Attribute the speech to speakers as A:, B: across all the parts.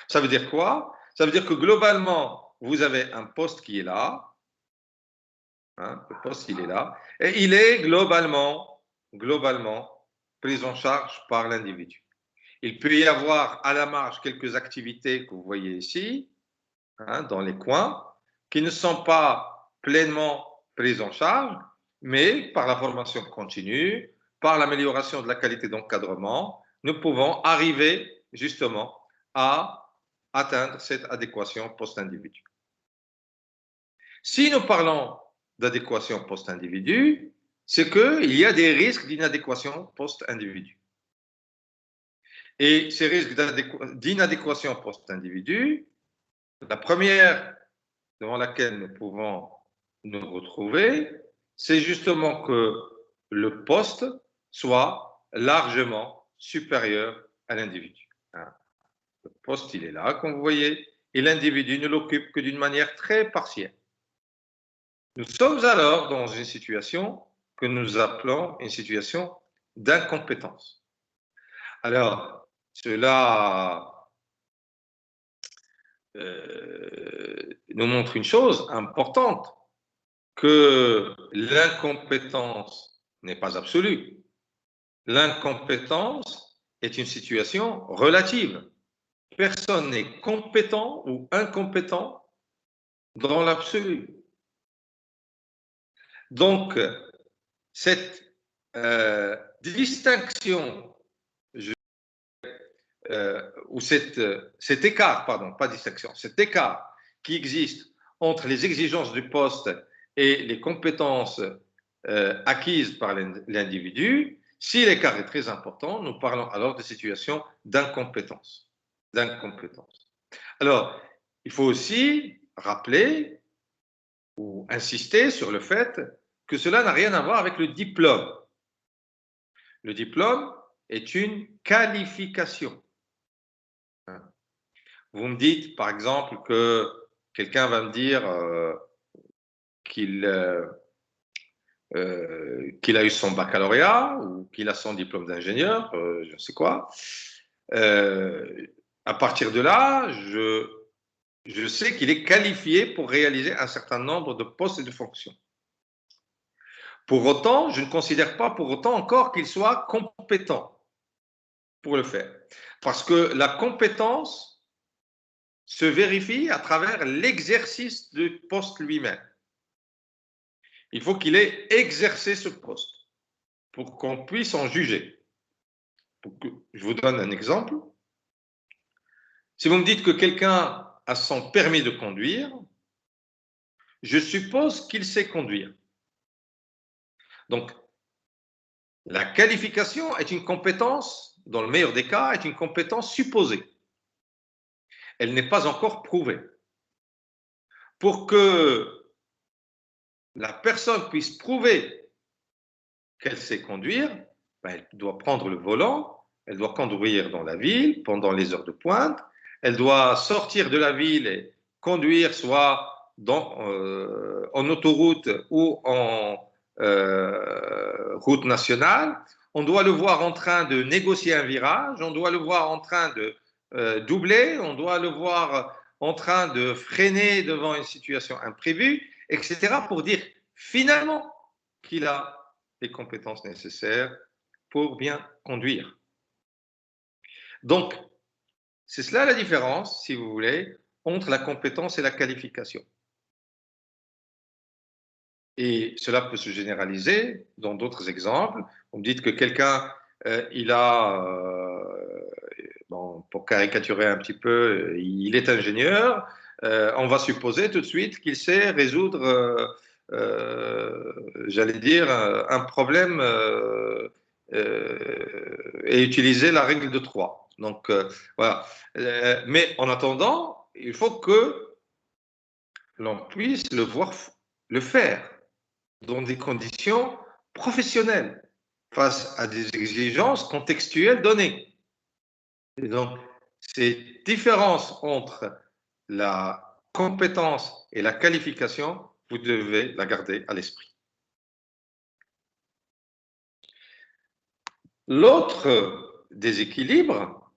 A: Ça veut dire quoi? Ça veut dire que globalement, vous avez un poste qui est là, hein, le poste il est là, et il est globalement pris en charge par l'individu. Il peut y avoir à la marge quelques activités que vous voyez ici, hein, dans les coins, qui ne sont pas pleinement prises en charge, mais par la formation continue, par l'amélioration de la qualité d'encadrement, nous pouvons arriver justement à atteindre cette adéquation post-individu. Si nous parlons d'adéquation post-individu, c'est qu'il y a des risques d'inadéquation post-individu. Et ces risques d'inadéquation post-individu, la première devant laquelle nous pouvons nous retrouver, c'est justement que le poste soit largement supérieur à l'individu. Le poste, il est là, comme vous voyez, et l'individu ne l'occupe que d'une manière très partielle. Nous sommes alors dans une situation que nous appelons une situation d'incompétence. Alors, cela nous montre une chose importante, que l'incompétence n'est pas absolue. L'incompétence est une situation relative. Personne n'est compétent ou incompétent dans l'absolu. Donc, cette distinction ou cet écart, pardon, pas distinction, cet écart qui existe entre les exigences du poste et les compétences acquises par l'individu, si l'écart est très important, nous parlons alors de situation d'incompétence. Alors, il faut aussi rappeler ou insister sur le fait que cela n'a rien à voir avec le diplôme. Le diplôme est une qualification. Vous me dites, par exemple, que quelqu'un va me dire qu'il a eu son baccalauréat ou qu'il a son diplôme d'ingénieur, je ne sais quoi. À partir de là, je sais qu'il est qualifié pour réaliser un certain nombre de postes et de fonctions. Pour autant, je ne considère pas pour autant encore qu'il soit compétent pour le faire. Parce que la compétence se vérifie à travers l'exercice du poste lui-même. Il faut qu'il ait exercé ce poste pour qu'on puisse en juger. Je vous donne un exemple. Si vous me dites que quelqu'un a son permis de conduire, je suppose qu'il sait conduire. Donc, la qualification est une compétence, dans le meilleur des cas, est une compétence supposée. Elle n'est pas encore prouvée. Pour que la personne puisse prouver qu'elle sait conduire, ben, elle doit prendre le volant, elle doit conduire dans la ville pendant les heures de pointe, elle doit sortir de la ville et conduire soit en autoroute ou en route nationale. On doit le voir en train de négocier un virage, on doit le voir en train de doubler, on doit le voir en train de freiner devant une situation imprévue, etc. pour dire finalement qu'il a les compétences nécessaires pour bien conduire. Donc, c'est cela la différence, si vous voulez, entre la compétence et la qualification. Et cela peut se généraliser dans d'autres exemples. Vous me dites que quelqu'un, il a, bon, pour caricaturer un petit peu, il est ingénieur. On va supposer tout de suite qu'il sait résoudre, j'allais dire, un problème et utiliser la règle de 3. Donc, voilà. Mais en attendant, il faut que l'on puisse le voir le faire dans des conditions professionnelles, face à des exigences contextuelles données. Et donc, ces différences entre la compétence et la qualification, vous devez la garder à l'esprit. L'autre déséquilibre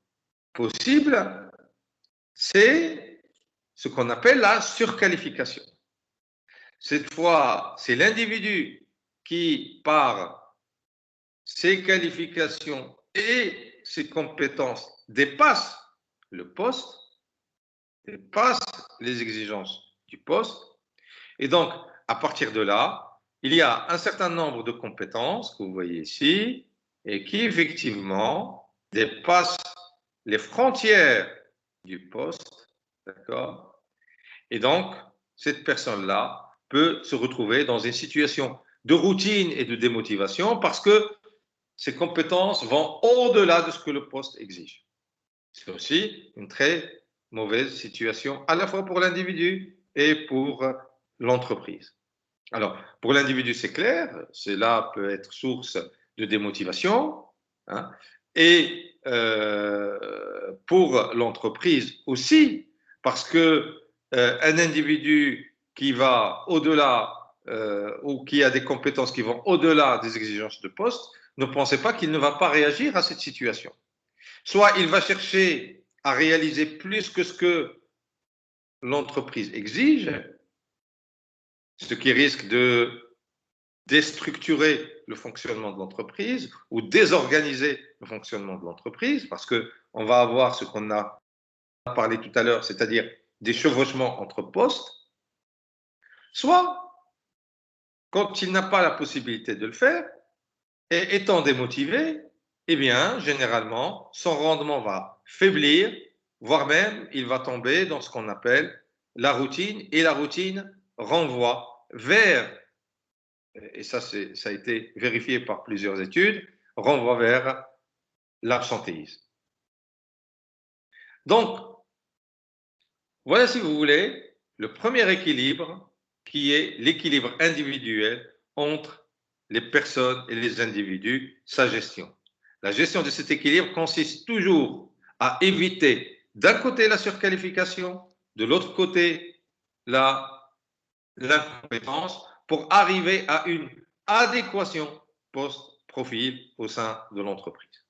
A: possible, c'est ce qu'on appelle la surqualification. Cette fois, c'est l'individu qui, par ses qualifications et ses compétences, dépasse le poste, dépasse les exigences du poste. Et donc, à partir de là, il y a un certain nombre de compétences que vous voyez ici et qui, effectivement, dépassent les frontières du poste. D'accord? Et donc, cette personne-là peut se retrouver dans une situation de routine et de démotivation parce que ses compétences vont au-delà de ce que le poste exige. C'est aussi une très mauvaise situation à la fois pour l'individu et pour l'entreprise. Alors, pour l'individu, c'est clair, cela peut être source de démotivation, hein, et pour l'entreprise aussi, parce que un individu qui va au-delà ou qui a des compétences qui vont au-delà des exigences de poste, ne pensez pas qu'il ne va pas réagir à cette situation. Soit il va chercher à réaliser plus que ce que l'entreprise exige, ce qui risque de déstructurer le fonctionnement de l'entreprise ou désorganiser le fonctionnement de l'entreprise, parce qu'on va avoir ce qu'on a parlé tout à l'heure, c'est-à-dire des chevauchements entre postes, soit quand il n'a pas la possibilité de le faire, et étant démotivé, eh bien, généralement, son rendement va faiblir, voire même il va tomber dans ce qu'on appelle la routine, et la routine renvoie vers, et ça, ça a été vérifié par plusieurs études, renvoie vers l'absentéisme. Donc, voilà, si vous voulez, le premier équilibre qui est l'équilibre individuel entre les personnes et les individus, sa gestion. La gestion de cet équilibre consiste toujours à éviter d'un côté la surqualification, de l'autre côté l'incompétence, pour arriver à une adéquation post-profil au sein de l'entreprise.